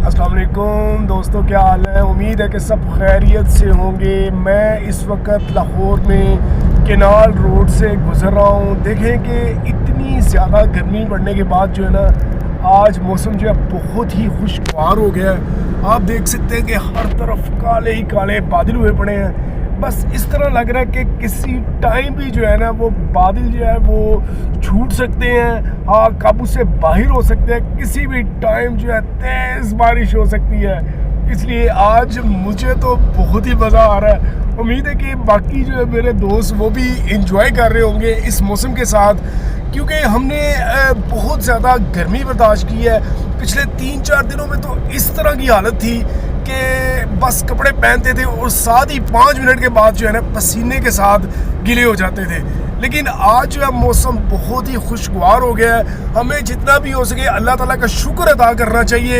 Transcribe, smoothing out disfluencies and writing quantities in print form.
السلام علیکم دوستوں، کیا حال ہے؟ امید ہے کہ سب خیریت سے ہوں گے۔ میں اس وقت لاہور میں کینال روڈ سے گزر رہا ہوں۔ دیکھیں کہ اتنی زیادہ گرمی پڑنے کے بعد جو ہے نا، آج موسم جو ہے بہت ہی خوشگوار ہو گیا ہے۔ آپ دیکھ سکتے ہیں کہ ہر طرف کالے ہی کالے بادل ہوئے پڑے ہیں۔ بس اس طرح لگ رہا ہے کہ کسی ٹائم بھی جو ہے نا وہ بادل جو ہے وہ چھوٹ سکتے ہیں، ہاں قابو سے باہر ہو سکتے ہیں، کسی بھی ٹائم جو ہے تیز بارش ہو سکتی ہے۔ اس لیے آج مجھے تو بہت ہی مزہ آ رہا ہے۔ امید ہے کہ باقی جو ہے میرے دوست وہ بھی انجوائے کر رہے ہوں گے اس موسم کے ساتھ، کیونکہ ہم نے بہت زیادہ گرمی برداشت کی ہے۔ پچھلے 3-4 دنوں میں تو اس طرح کی حالت تھی کہ بس کپڑے پہنتے تھے اور ساتھ ہی 5 منٹ کے بعد جو ہے نا پسینے کے ساتھ گیلے ہو جاتے تھے۔ لیکن آج جو ہے موسم بہت ہی خوشگوار ہو گیا ہے۔ ہمیں جتنا بھی ہو سکے اللہ تعالیٰ کا شکر ادا کرنا چاہیے۔